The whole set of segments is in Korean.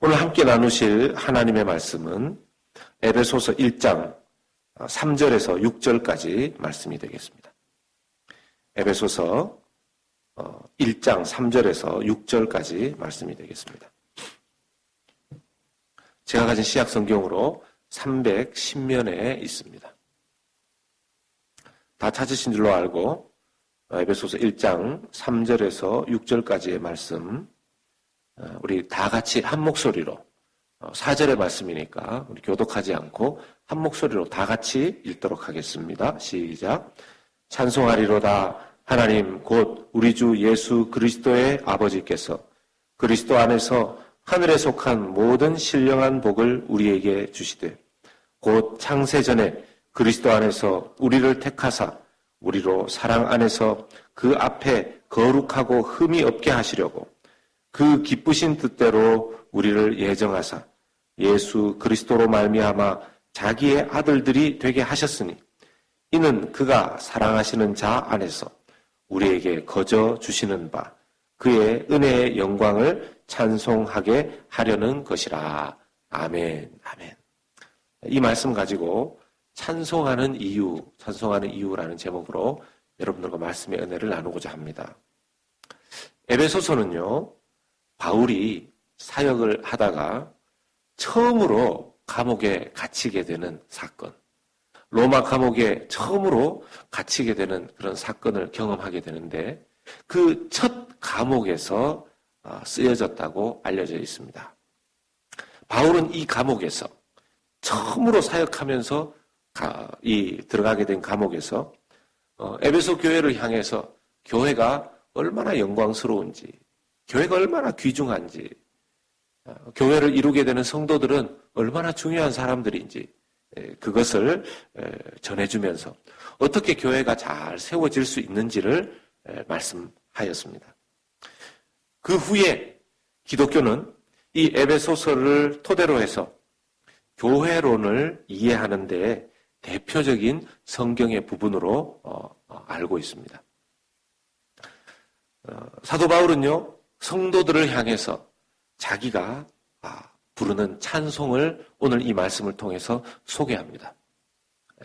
오늘 함께 나누실 하나님의 말씀은 에베소서 1장 3절에서 6절까지 말씀이 되겠습니다. 에베소서 1장 3절에서 6절까지 말씀이 되겠습니다. 제가 가진 시약 성경으로 310면에 있습니다. 다 찾으신 줄로 알고 에베소서 1장 3절에서 6절까지의 말씀 우리 다 같이 한 목소리로 4절의 말씀이니까 우리 교독하지 않고 한 목소리로 다 같이 읽도록 하겠습니다. 시작. 찬송하리로다 하나님 곧 우리 주 예수 그리스도의 아버지께서 그리스도 안에서 하늘에 속한 모든 신령한 복을 우리에게 주시되 곧 창세전에 그리스도 안에서 우리를 택하사 우리로 사랑 안에서 그 앞에 거룩하고 흠이 없게 하시려고 그 기쁘신 뜻대로 우리를 예정하사 예수 그리스도로 말미암아 자기의 아들들이 되게 하셨으니 이는 그가 사랑하시는 자 안에서 우리에게 거저 주시는 바 그의 은혜의 영광을 찬송하게 하려는 것이라. 아멘. 아멘. 이 말씀 가지고 찬송하는 이유라는 제목으로 여러분들과 말씀의 은혜를 나누고자 합니다. 에베소서는요, 바울이 사역을 하다가 처음으로 감옥에 갇히게 되는 사건, 로마 감옥에 처음으로 갇히게 되는 그런 사건을 경험하게 되는데 그 첫 감옥에서 쓰여졌다고 알려져 있습니다. 바울은 이 감옥에서 처음으로 사역하면서 들어가게 된 감옥에서 에베소 교회를 향해서 교회가 얼마나 영광스러운지, 교회가 얼마나 귀중한지, 교회를 이루게 되는 성도들은 얼마나 중요한 사람들인지 그것을 전해주면서 어떻게 교회가 잘 세워질 수 있는지를 말씀하였습니다. 그 후에 기독교는 이 에베소서를 토대로 해서 교회론을 이해하는 데 대표적인 성경의 부분으로 알고 있습니다. 사도 바울은요, 성도들을 향해서 자기가 부르는 찬송을 오늘 이 말씀을 통해서 소개합니다.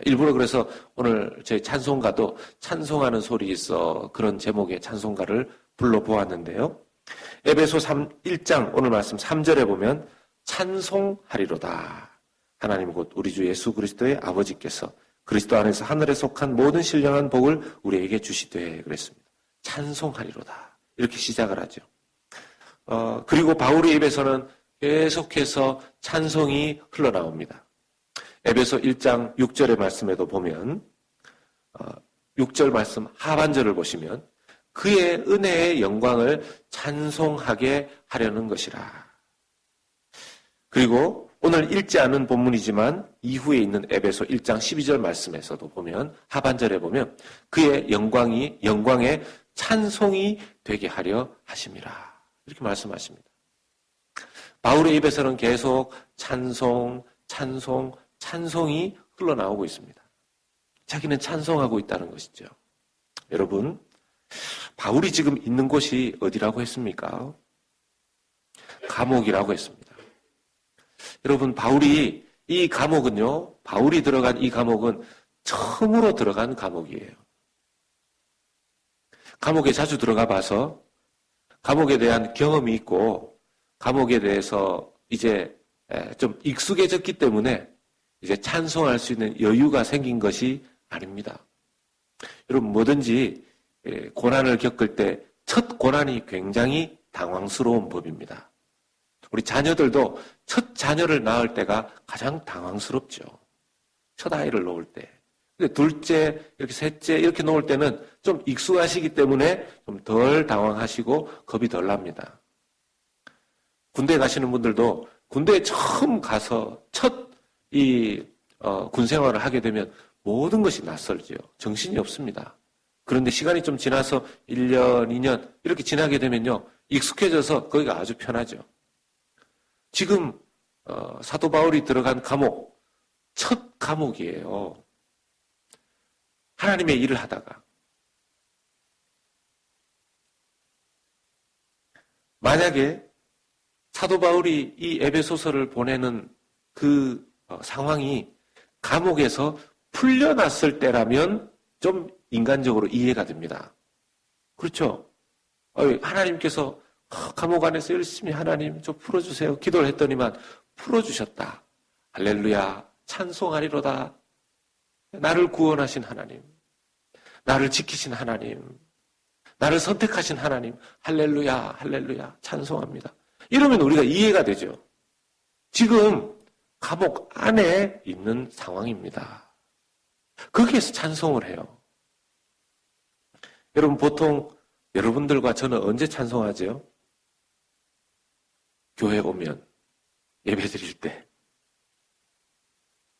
일부러 그래서 오늘 저희 찬송가도 찬송하는 소리 있어 그런 제목의 찬송가를 불러보았는데요. 에베소 1장 오늘 말씀 3절에 보면 찬송하리로다. 하나님 곧 우리 주 예수 그리스도의 아버지께서 그리스도 안에서 하늘에 속한 모든 신령한 복을 우리에게 주시되 그랬습니다. 찬송하리로다. 이렇게 시작을 하죠. 그리고 바울의 입에서는 계속해서 찬송이 흘러나옵니다. 에베소 1장 6절의 말씀에도 보면 6절 말씀 하반절을 보시면 그의 은혜의 영광을 찬송하게 하려는 것이라. 그리고 오늘 읽지 않은 본문이지만 이후에 있는 에베소 1장 12절 말씀에서도 보면 하반절에 보면 그의 영광의 찬송이 되게 하려 하심이라. 이렇게 말씀하십니다. 바울의 입에서는 계속 찬송이 흘러나오고 있습니다. 자기는 찬송하고 있다는 것이죠. 여러분, 바울이 지금 있는 곳이 어디라고 했습니까? 감옥이라고 했습니다. 여러분, 바울이 들어간 이 감옥은 처음으로 들어간 감옥이에요. 감옥에 자주 들어가 봐서 감옥에 대한 경험이 있고 감옥에 대해서 이제 좀 익숙해졌기 때문에 이제 찬송할 수 있는 여유가 생긴 것이 아닙니다. 여러분, 뭐든지 고난을 겪을 때 첫 고난이 굉장히 당황스러운 법입니다. 우리 자녀들도 첫 자녀를 낳을 때가 가장 당황스럽죠. 첫 아이를 놓을 때. 근데 둘째, 이렇게 셋째, 이렇게 놓을 때는 좀 익숙하시기 때문에 좀 덜 당황하시고 겁이 덜 납니다. 군대 가시는 분들도 군대에 처음 가서 첫 군 생활을 하게 되면 모든 것이 낯설죠. 정신이 없습니다. 그런데 시간이 좀 지나서 1년, 2년 이렇게 지나게 되면요. 익숙해져서 거기가 아주 편하죠. 지금 사도 바울이 들어간 감옥, 첫 감옥이에요. 하나님의 일을 하다가 만약에 사도 바울이 이 에베소서를 보내는 그 상황이 감옥에서 풀려났을 때라면 좀 인간적으로 이해가 됩니다. 그렇죠? 하나님께서 감옥 안에서 열심히 하나님 좀 풀어주세요. 기도를 했더니만 풀어주셨다. 할렐루야. 찬송하리로다. 나를 구원하신 하나님. 나를 지키신 하나님. 나를 선택하신 하나님. 할렐루야. 할렐루야. 찬송합니다. 이러면 우리가 이해가 되죠. 지금 감옥 안에 있는 상황입니다. 거기에서 찬송을 해요. 여러분 보통 여러분들과 저는 언제 찬송하죠? 교회 오면 예배 드릴 때.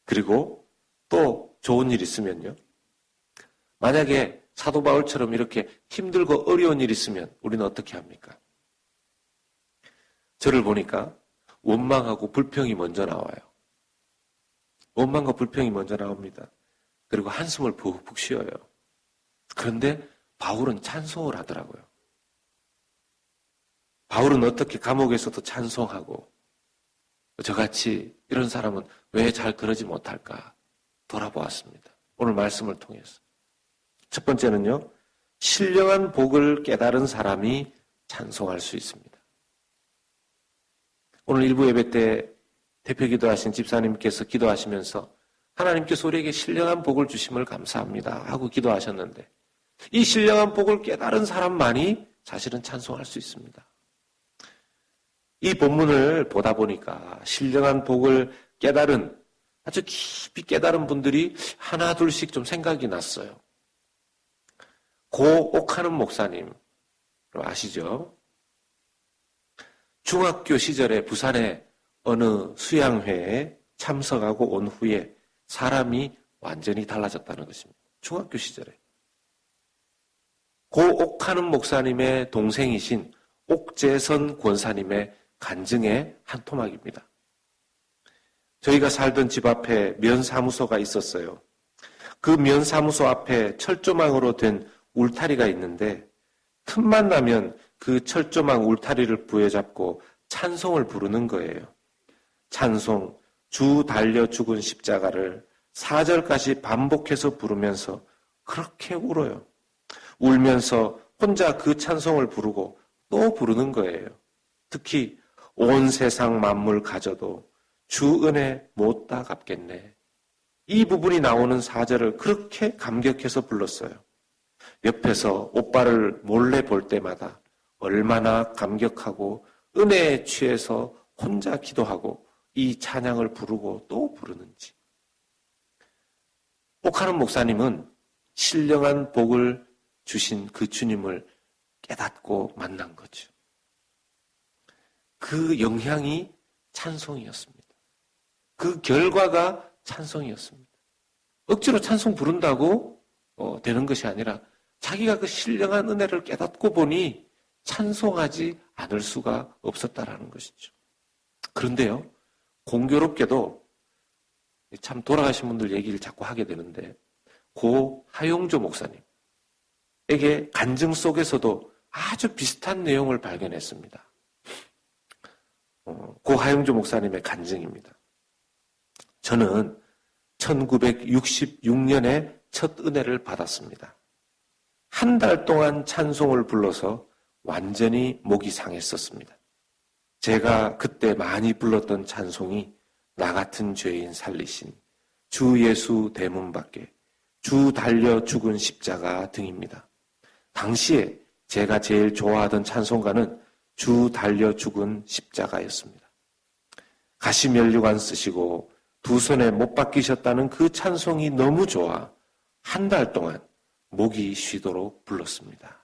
그리고 또 좋은 일 있으면요. 만약에 사도 바울처럼 이렇게 힘들고 어려운 일 있으면 우리는 어떻게 합니까? 저를 보니까 원망하고 불평이 먼저 나와요. 원망과 불평이 먼저 나옵니다. 그리고 한숨을 푹푹 쉬어요. 그런데 바울은 찬송을 하더라고요. 바울은 어떻게 감옥에서도 찬송하고 저같이 이런 사람은 왜 잘 그러지 못할까 돌아보았습니다. 오늘 말씀을 통해서. 첫 번째는요. 신령한 복을 깨달은 사람이 찬송할 수 있습니다. 오늘 일부 예배 때 대표 기도하신 집사님께서 기도하시면서 하나님께서 우리에게 신령한 복을 주심을 감사합니다 하고 기도하셨는데 이 신령한 복을 깨달은 사람만이 사실은 찬송할 수 있습니다. 이 본문을 보다 보니까 신령한 복을 깨달은 아주 깊이 깨달은 분들이 하나 둘씩 좀 생각이 났어요. 고 옥하는 목사님 아시죠? 중학교 시절에 부산의 어느 수양회에 참석하고 온 후에 사람이 완전히 달라졌다는 것입니다. 중학교 시절에. 고 옥하는 목사님의 동생이신 옥재선 권사님의 간증의 한 토막입니다. 저희가 살던 집 앞에 면사무소가 있었어요. 그 면사무소 앞에 철조망으로 된 울타리가 있는데 틈만 나면 그 철조망 울타리를 부여잡고 찬송을 부르는 거예요. 찬송, 주 달려 죽은 십자가를 4절까지 반복해서 부르면서 그렇게 울어요. 울면서 혼자 그 찬송을 부르고 또 부르는 거예요. 특히 온 세상 만물 가져도 주 은혜 못다 갚겠네. 이 부분이 나오는 4절을 그렇게 감격해서 불렀어요. 옆에서 오빠를 몰래 볼 때마다 얼마나 감격하고 은혜에 취해서 혼자 기도하고 이 찬양을 부르고 또 부르는지. 옥하는 목사님은 신령한 복을 주신 그 주님을 깨닫고 만난 거죠. 그 영향이 찬송이었습니다. 그 결과가 찬송이었습니다. 억지로 찬송 부른다고 되는 것이 아니라 자기가 그 신령한 은혜를 깨닫고 보니 찬송하지 않을 수가 없었다라는 것이죠. 그런데요, 공교롭게도 참 돌아가신 분들 얘기를 자꾸 하게 되는데 고 하용조 목사님에게 간증 속에서도 아주 비슷한 내용을 발견했습니다. 고 하용조 목사님의 간증입니다. 저는 1966년에 첫 은혜를 받았습니다. 한 달 동안 찬송을 불러서 완전히 목이 상했었습니다. 제가 그때 많이 불렀던 찬송이 나 같은 죄인 살리신 주 예수 대문 밖에 주 달려 죽은 십자가 등입니다. 당시에 제가 제일 좋아하던 찬송가는 주 달려 죽은 십자가였습니다. 가시면류관 쓰시고 두 손에 못 박히셨다는 그 찬송이 너무 좋아 한 달 동안 목이 쉬도록 불렀습니다.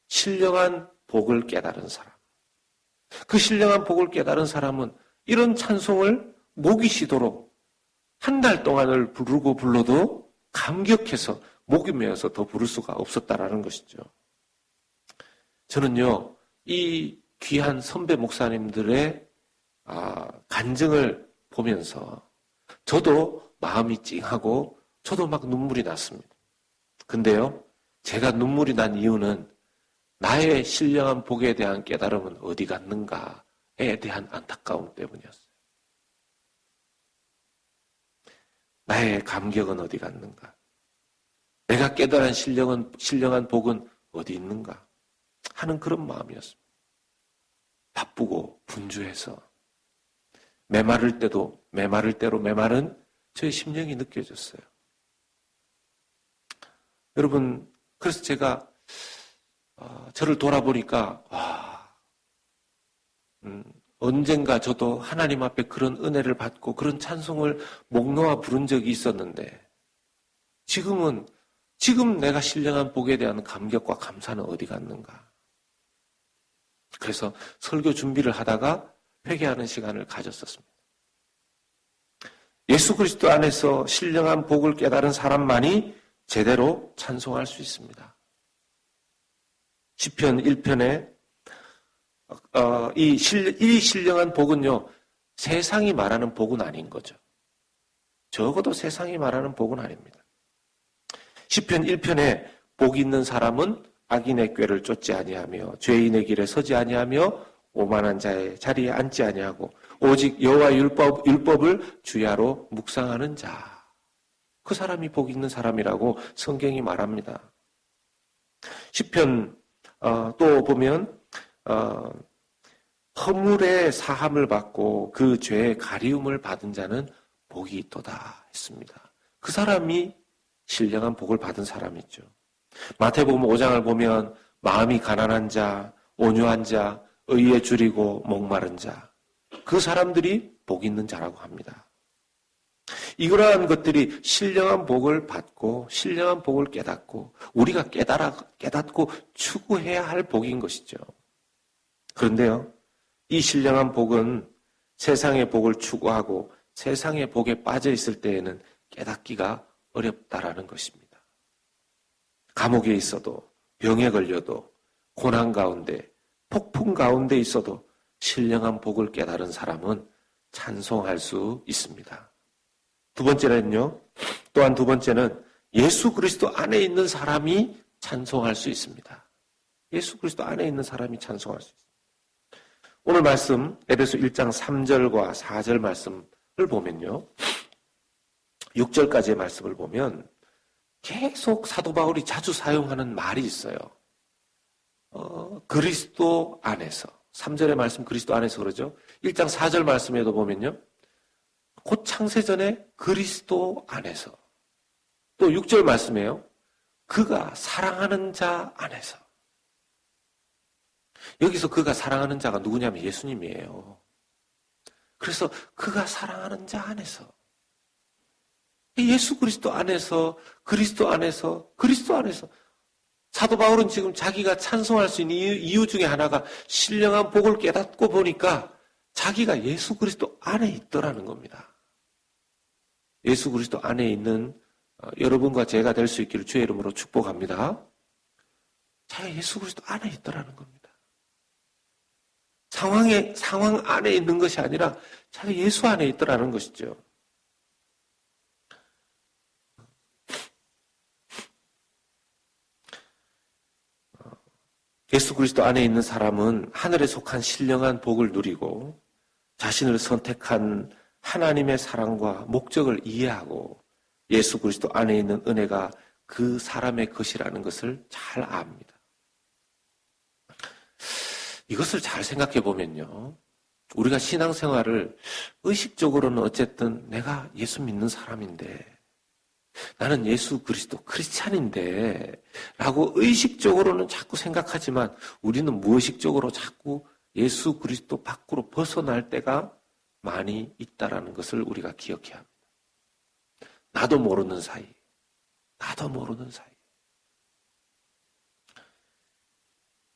신령한 복을 깨달은 사람. 그 신령한 복을 깨달은 사람은 이런 찬송을 목이 쉬도록 한 달 동안을 부르고 불러도 감격해서 목이 메어서 더 부를 수가 없었다라는 것이죠. 저는요, 이 귀한 선배 목사님들의 간증을 보면서 저도 마음이 찡하고 저도 막 눈물이 났습니다. 근데요, 제가 눈물이 난 이유는 나의 신령한 복에 대한 깨달음은 어디 갔는가에 대한 안타까움 때문이었어요. 나의 감격은 어디 갔는가? 내가 깨달은 신령한 복은 어디 있는가? 하는 그런 마음이었습니다. 바쁘고 분주해서 메마를 때로 메마른 저의 심령이 느껴졌어요. 여러분, 그래서 제가 저를 돌아보니까 언젠가 저도 하나님 앞에 그런 은혜를 받고 그런 찬송을 목 놓아 부른 적이 있었는데 지금 내가 신령한 복에 대한 감격과 감사는 어디 갔는가? 그래서 설교 준비를 하다가 회개하는 시간을 가졌었습니다. 예수 그리스도 안에서 신령한 복을 깨달은 사람만이 제대로 찬송할 수 있습니다. 시편 1편에 이 신령한 복은요, 세상이 말하는 복은 아닌 거죠. 적어도 세상이 말하는 복은 아닙니다. 시편 1편에 복 있는 사람은 악인의 꾀를 쫓지 아니하며 죄인의 길에 서지 아니하며 오만한 자의 자리에 앉지 아니하고 오직 여호와의 율법을 주야로 묵상하는 자. 그 사람이 복 있는 사람이라고 성경이 말합니다. 시편 또 보면 허물의 사함을 받고 그 죄의 가리움을 받은 자는 복이 있도다 했습니다. 그 사람이 신령한 복을 받은 사람이죠. 마태복음 5장을 보면 마음이 가난한 자, 온유한 자, 의에 줄이고 목마른 자, 그 사람들이 복 있는 자라고 합니다. 이러한 것들이 신령한 복을 받고 신령한 복을 깨닫고 우리가 깨닫고 추구해야 할 복인 것이죠. 그런데요, 이 신령한 복은 세상의 복을 추구하고 세상의 복에 빠져 있을 때에는 깨닫기가 어렵다라는 것입니다. 감옥에 있어도, 병에 걸려도, 고난 가운데, 폭풍 가운데 있어도 신령한 복을 깨달은 사람은 찬송할 수 있습니다. 또한 두 번째는 예수 그리스도 안에 있는 사람이 찬송할 수 있습니다. 예수 그리스도 안에 있는 사람이 찬송할 수 있습니다. 오늘 말씀 에베소 1장 3절과 4절 말씀을 보면요, 6절까지의 말씀을 보면 계속 사도 바울이 자주 사용하는 말이 있어요. 그리스도 안에서. 3절의 말씀 그리스도 안에서 그러죠. 1장 4절 말씀에도 보면요, 곧 창세전에 그리스도 안에서. 또 6절 말씀이에요. 그가 사랑하는 자 안에서. 여기서 그가 사랑하는 자가 누구냐면 예수님이에요. 그래서 그가 사랑하는 자 안에서. 예수 그리스도 안에서, 그리스도 안에서, 그리스도 안에서. 사도 바울은 지금 자기가 찬송할 수 있는 이유 중에 하나가 신령한 복을 깨닫고 보니까 자기가 예수 그리스도 안에 있더라는 겁니다. 예수 그리스도 안에 있는 여러분과 제가 될 수 있기를 주의 이름으로 축복합니다. 자기가 예수 그리스도 안에 있더라는 겁니다. 상황 안에 있는 것이 아니라 자기가 예수 안에 있더라는 것이죠. 예수 그리스도 안에 있는 사람은 하늘에 속한 신령한 복을 누리고 자신을 선택한 하나님의 사랑과 목적을 이해하고 예수 그리스도 안에 있는 은혜가 그 사람의 것이라는 것을 잘 압니다. 이것을 잘 생각해 보면요, 우리가 신앙생활을 의식적으로는 어쨌든 내가 예수 믿는 사람인데, 나는 예수 그리스도 크리스찬인데 라고 의식적으로는 자꾸 생각하지만 우리는 무의식적으로 자꾸 예수 그리스도 밖으로 벗어날 때가 많이 있다라는 것을 우리가 기억해야 합니다. 나도 모르는 사이.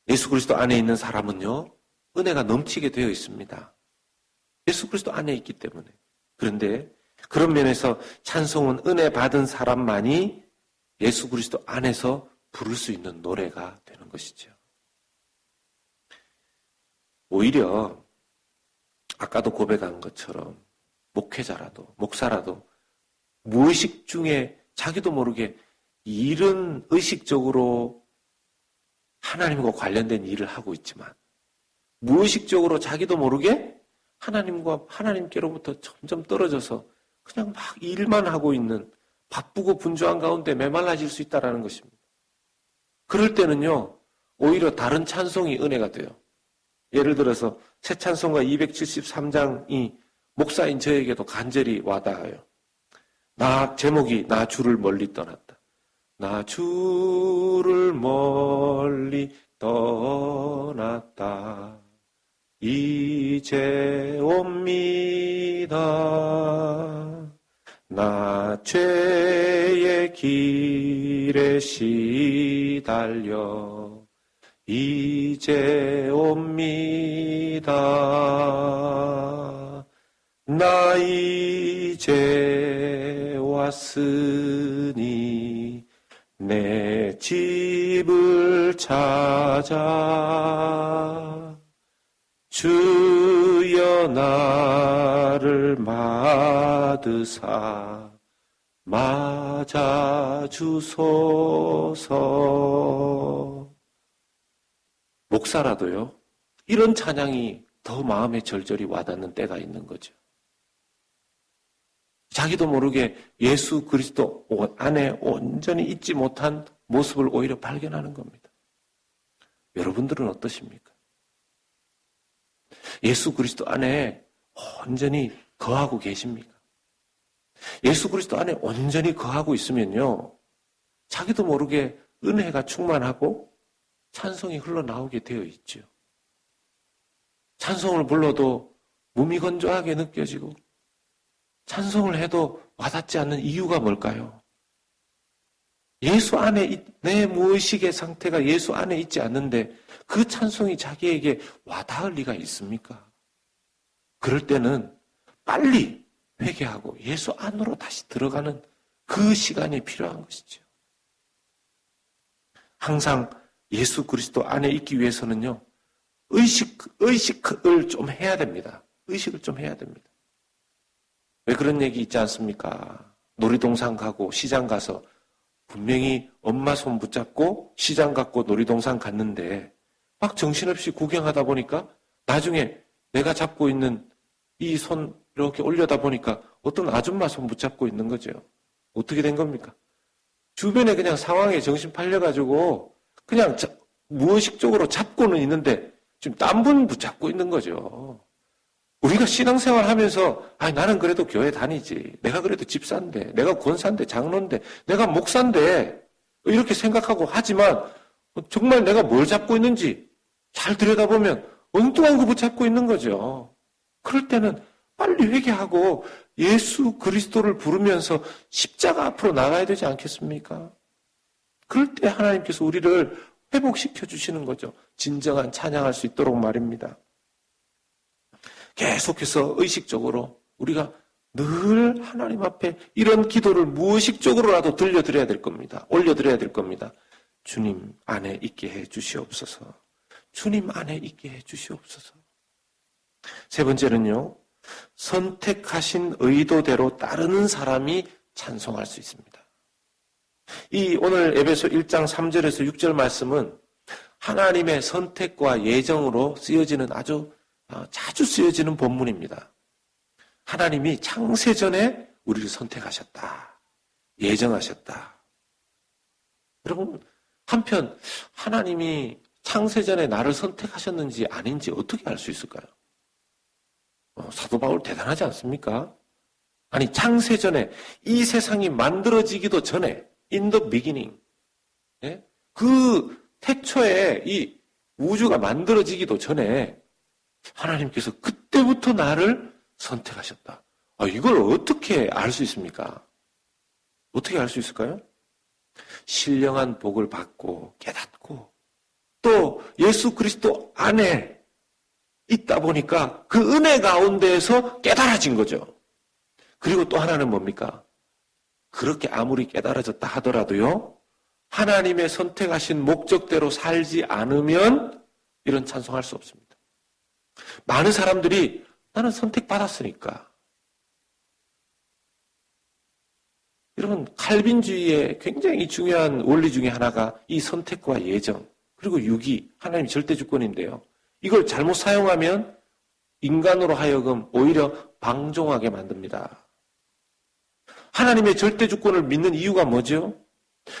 예수 그리스도 안에 있는 사람은요, 은혜가 넘치게 되어 있습니다. 예수 그리스도 안에 있기 때문에. 그런데 그런 면에서 찬송은 은혜 받은 사람만이 예수 그리스도 안에서 부를 수 있는 노래가 되는 것이죠. 오히려 아까도 고백한 것처럼 목회자라도 목사라도 무의식 중에 자기도 모르게 이런 의식적으로 하나님과 관련된 일을 하고 있지만 무의식적으로 자기도 모르게 하나님께로부터 점점 떨어져서 그냥 막 일만 하고 있는 바쁘고 분주한 가운데 메말라질 수 있다는 것입니다. 그럴 때는요, 오히려 다른 찬송이 은혜가 돼요. 예를 들어서 새 찬송가 273장이 목사인 저에게도 간절히 와닿아요. 제목이 나 주를 멀리 떠났다. 나 주를 멀리 떠났다. 이제 옵니다. 나 죄의 길에 시달려 이제 옵니다. 나 이제 왔으니 내 집을 찾아 주여 나를 맞으사 맞아주소서. 목사라도요, 이런 찬양이 더 마음에 절절히 와닿는 때가 있는 거죠. 자기도 모르게 예수 그리스도 안에 온전히 있지 못한 모습을 오히려 발견하는 겁니다. 여러분들은 어떠십니까? 예수 그리스도 안에 온전히 거하고 계십니까? 예수 그리스도 안에 온전히 거하고 있으면요, 자기도 모르게 은혜가 충만하고 찬송이 흘러나오게 되어 있죠. 찬송을 불러도 무미건조하게 느껴지고 찬송을 해도 와닿지 않는 이유가 뭘까요? 예수 안에, 내 무의식의 상태가 예수 안에 있지 않는데 그 찬송이 자기에게 와닿을 리가 있습니까? 그럴 때는 빨리 회개하고 예수 안으로 다시 들어가는 그 시간이 필요한 것이죠. 항상 예수 그리스도 안에 있기 위해서는요, 의식을 좀 해야 됩니다. 의식을 좀 해야 됩니다. 왜 그런 얘기 있지 않습니까? 놀이동산 가고 시장 가서 분명히 엄마 손 붙잡고 시장 갔고 놀이동산 갔는데 막 정신없이 구경하다 보니까 나중에 내가 잡고 있는 이 손 이렇게 올려다 보니까 어떤 아줌마 손 붙잡고 있는 거죠. 어떻게 된 겁니까? 주변에 그냥 상황에 정신 팔려가지고 그냥 무의식적으로 잡고는 있는데 지금 딴 분 붙잡고 있는 거죠. 우리가 신앙생활 하면서 나는 그래도 교회 다니지. 내가 그래도 집사인데, 내가 권사인데, 장로인데, 내가 목사인데 이렇게 생각하고 하지만 정말 내가 뭘 잡고 있는지 잘 들여다보면 엉뚱한 거 붙잡고 있는 거죠. 그럴 때는 빨리 회개하고 예수 그리스도를 부르면서 십자가 앞으로 나가야 되지 않겠습니까? 그럴 때 하나님께서 우리를 회복시켜 주시는 거죠. 진정한 찬양할 수 있도록 말입니다. 계속해서 의식적으로 우리가 늘 하나님 앞에 이런 기도를 무의식적으로라도 들려드려야 될 겁니다. 올려드려야 될 겁니다. 주님 안에 있게 해 주시옵소서. 주님 안에 있게 해 주시옵소서. 세 번째는요, 선택하신 의도대로 따르는 사람이 찬송할 수 있습니다. 이 오늘 에베소 1장 3절에서 6절 말씀은 하나님의 선택과 예정으로 쓰여지는 아주 자주 쓰여지는 본문입니다. 하나님이 창세전에 우리를 선택하셨다. 예정하셨다. 여러분, 한편 하나님이 창세전에 나를 선택하셨는지 아닌지 어떻게 알 수 있을까요? 사도 바울 대단하지 않습니까? 아니, 창세전에 이 세상이 만들어지기도 전에 in the beginning, 그 태초에 이 우주가 만들어지기도 전에 하나님께서 그때부터 나를 선택하셨다. 이걸 어떻게 알 수 있습니까? 어떻게 알 수 있을까요? 신령한 복을 받고 깨닫고 또 예수 그리스도 안에 있다 보니까 그 은혜 가운데에서 깨달아진 거죠. 그리고 또 하나는 뭡니까? 그렇게 아무리 깨달아졌다 하더라도요, 하나님의 선택하신 목적대로 살지 않으면 이런 찬송할 수 없습니다. 많은 사람들이 나는 선택받았으니까. 여러분, 칼빈주의의 굉장히 중요한 원리 중에 하나가 이 선택과 예정, 그리고 유기, 하나님의 절대 주권인데요. 이걸 잘못 사용하면 인간으로 하여금 오히려 방종하게 만듭니다. 하나님의 절대 주권을 믿는 이유가 뭐죠?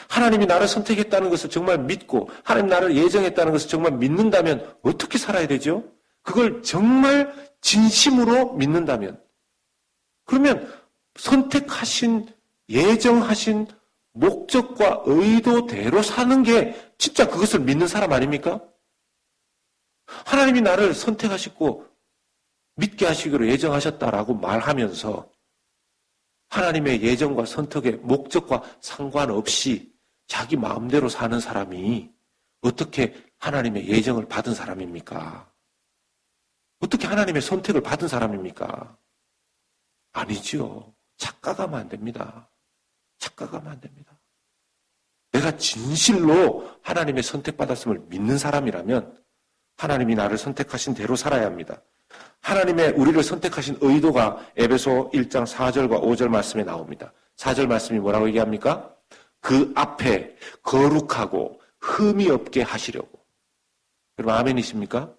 하나님이 나를 선택했다는 것을 정말 믿고 하나님 나를 예정했다는 것을 정말 믿는다면 어떻게 살아야 되죠? 그걸 정말 진심으로 믿는다면 그러면 선택하신 예정하신 목적과 의도대로 사는 게 진짜 그것을 믿는 사람 아닙니까? 하나님이 나를 선택하시고 믿게 하시기로 예정하셨다라고 말하면서 하나님의 예정과 선택의 목적과 상관없이 자기 마음대로 사는 사람이 어떻게 하나님의 예정을 받은 사람입니까? 어떻게 하나님의 선택을 받은 사람입니까? 아니지요. 착각하면 안 됩니다. 착각하면 안 됩니다. 내가 진실로 하나님의 선택받았음을 믿는 사람이라면 하나님이 나를 선택하신 대로 살아야 합니다. 하나님의 우리를 선택하신 의도가 에베소 1장 4절과 5절 말씀에 나옵니다. 4절 말씀이 뭐라고 얘기합니까? 그 앞에 거룩하고 흠이 없게 하시려고. 여러분 아멘이십니까?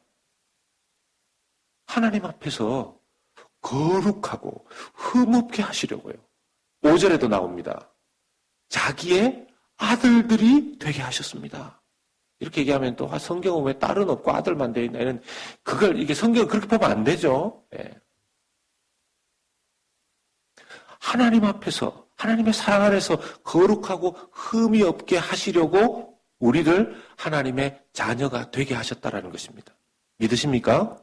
하나님 앞에서 거룩하고 흠 없게 하시려고요. 5절에도 나옵니다. 자기의 아들들이 되게 하셨습니다. 이렇게 얘기하면 또 성경은 왜 딸은 없고 아들만 되어 있나 이런 이게 성경을 그렇게 보면 안 되죠. 네. 하나님 앞에서 하나님의 사랑 안에서 거룩하고 흠이 없게 하시려고 우리를 하나님의 자녀가 되게 하셨다라는 것입니다. 믿으십니까?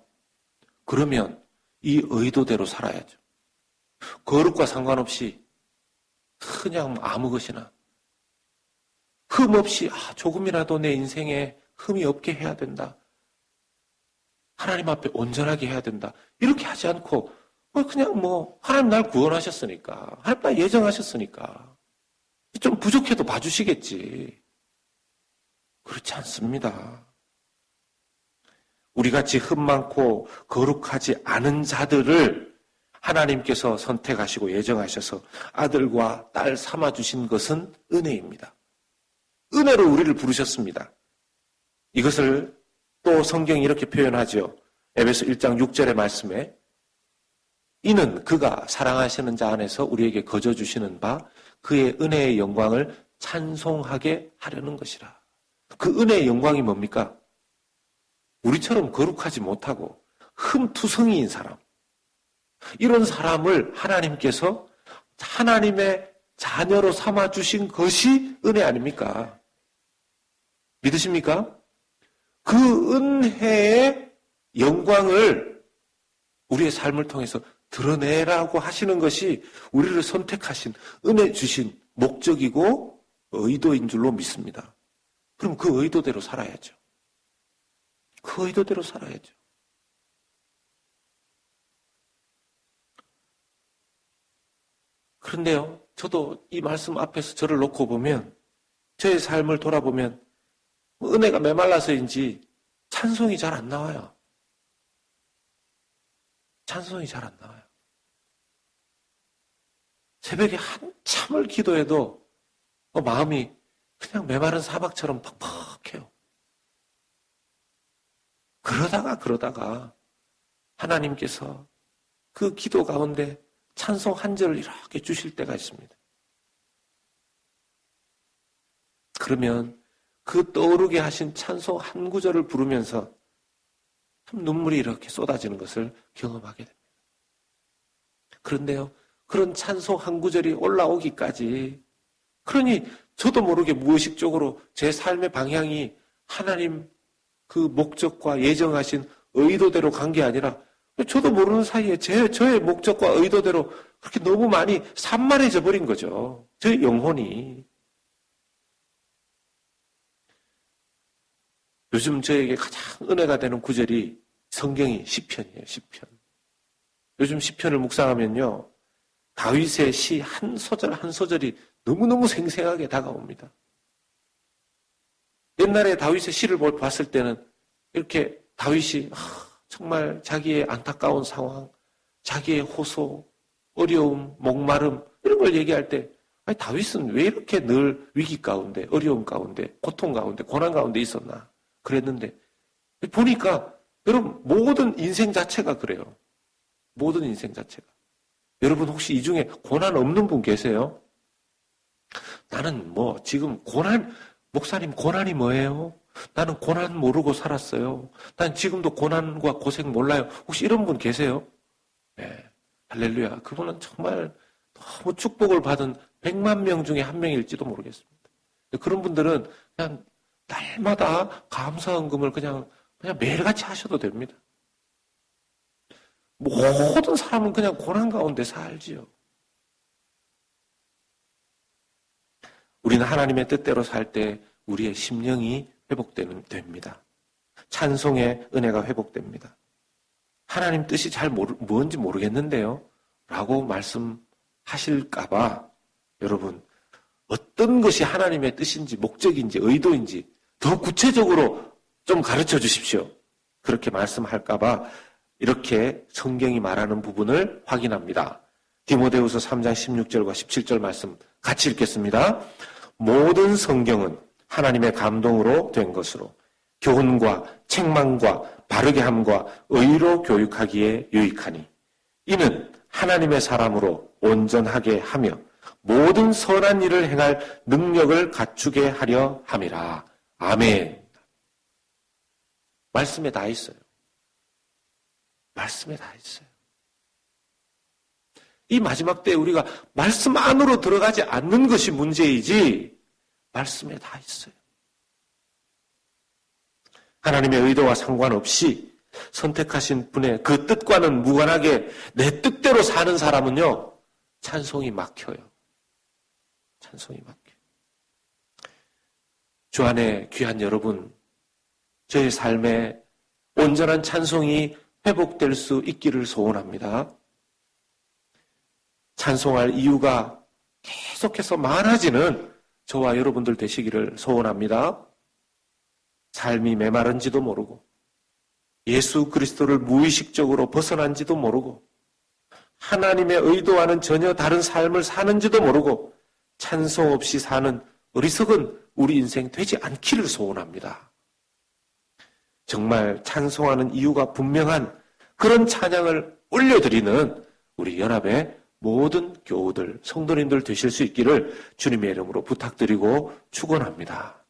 그러면 이 의도대로 살아야죠. 거룩과 상관없이 그냥 아무 것이나 흠 없이 조금이라도 내 인생에 흠이 없게 해야 된다. 하나님 앞에 온전하게 해야 된다. 이렇게 하지 않고 그냥 하나님 날 구원하셨으니까 하나님 날 예정하셨으니까 좀 부족해도 봐주시겠지. 그렇지 않습니다. 우리같이 흠 많고 거룩하지 않은 자들을 하나님께서 선택하시고 예정하셔서 아들과 딸 삼아주신 것은 은혜입니다. 은혜로 우리를 부르셨습니다. 이것을 또 성경이 이렇게 표현하죠. 에베소 1장 6절의 말씀에 이는 그가 사랑하시는 자 안에서 우리에게 거저 주시는 바 그의 은혜의 영광을 찬송하게 하려는 것이라. 그 은혜의 영광이 뭡니까? 우리처럼 거룩하지 못하고 흠투성이인 사람. 이런 사람을 하나님께서 하나님의 자녀로 삼아주신 것이 은혜 아닙니까? 믿으십니까? 그 은혜의 영광을 우리의 삶을 통해서 드러내라고 하시는 것이 우리를 선택하신 은혜 주신 목적이고 의도인 줄로 믿습니다. 그럼 그 의도대로 살아야죠. 그 의도대로 살아야죠. 그런데요, 저도 이 말씀 앞에서 저를 놓고 보면 저의 삶을 돌아보면 은혜가 메말라서인지 찬송이 잘 안 나와요. 찬송이 잘 안 나와요. 새벽에 한참을 기도해도 마음이 그냥 메마른 사막처럼 퍽퍽해요. 그러다가 하나님께서 그 기도 가운데 찬송 한 절을 이렇게 주실 때가 있습니다. 그러면 그 떠오르게 하신 찬송 한 구절을 부르면서 참 눈물이 이렇게 쏟아지는 것을 경험하게 됩니다. 그런데요, 그런 찬송 한 구절이 올라오기까지 그러니 저도 모르게 무의식적으로 제 삶의 방향이 하나님 그 목적과 예정하신 의도대로 간 게 아니라 저도 모르는 사이에 저의 목적과 의도대로 그렇게 너무 많이 산만해져 버린 거죠. 저의 영혼이. 요즘 저에게 가장 은혜가 되는 구절이 성경이 시편이에요. 시편. 요즘 시편을 묵상하면요, 다윗의 시 한 소절 한 소절이 너무너무 생생하게 다가옵니다. 옛날에 다윗의 시를 봤을 때는 이렇게 다윗이 정말 자기의 안타까운 상황, 자기의 호소, 어려움, 목마름 이런 걸 얘기할 때 다윗은 왜 이렇게 늘 위기 가운데, 어려움 가운데, 고통 가운데, 고난 가운데 있었나? 그랬는데 보니까 여러분 모든 인생 자체가 그래요. 모든 인생 자체가. 여러분 혹시 이 중에 고난 없는 분 계세요? 나는 지금 목사님 고난이 뭐예요? 나는 고난 모르고 살았어요. 난 지금도 고난과 고생 몰라요. 혹시 이런 분 계세요? 네. 할렐루야. 그분은 정말 너무 축복을 받은 100만 명 중에 한 명일지도 모르겠습니다. 그런 분들은 그냥 날마다 감사헌금을 그냥 매일같이 하셔도 됩니다. 모든 사람은 그냥 고난 가운데 살지요. 우리는 하나님의 뜻대로 살 때 우리의 심령이 됩니다. 찬송의 은혜가 회복됩니다. 하나님 뜻이 뭔지 모르겠는데요. 라고 말씀하실까봐 여러분 어떤 것이 하나님의 뜻인지 목적인지 의도인지 더 구체적으로 좀 가르쳐 주십시오. 그렇게 말씀할까봐 이렇게 성경이 말하는 부분을 확인합니다. 디모데후서 3장 16절과 17절 말씀 같이 읽겠습니다. 모든 성경은 하나님의 감동으로 된 것으로 교훈과 책망과 바르게 함과 의로 교육하기에 유익하니 이는 하나님의 사람으로 온전하게 하며 모든 선한 일을 행할 능력을 갖추게 하려 함이라. 아멘. 말씀에 다 있어요. 말씀에 다 있어요. 이 마지막 때에 우리가 말씀 안으로 들어가지 않는 것이 문제이지 말씀에 다 있어요. 하나님의 의도와 상관없이 선택하신 분의 그 뜻과는 무관하게 내 뜻대로 사는 사람은요, 찬송이 막혀요. 찬송이 막혀요. 주 안에 귀한 여러분, 저의 삶에 온전한 찬송이 회복될 수 있기를 소원합니다. 찬송할 이유가 계속해서 많아지는 저와 여러분들 되시기를 소원합니다. 삶이 메마른지도 모르고 예수 그리스도를 무의식적으로 벗어난지도 모르고 하나님의 의도와는 전혀 다른 삶을 사는지도 모르고 찬송 없이 사는 어리석은 우리 인생 되지 않기를 소원합니다. 정말 찬송하는 이유가 분명한 그런 찬양을 올려드리는 우리 연합의 모든 교우들, 성도님들 되실 수 있기를 주님의 이름으로 부탁드리고 축원합니다.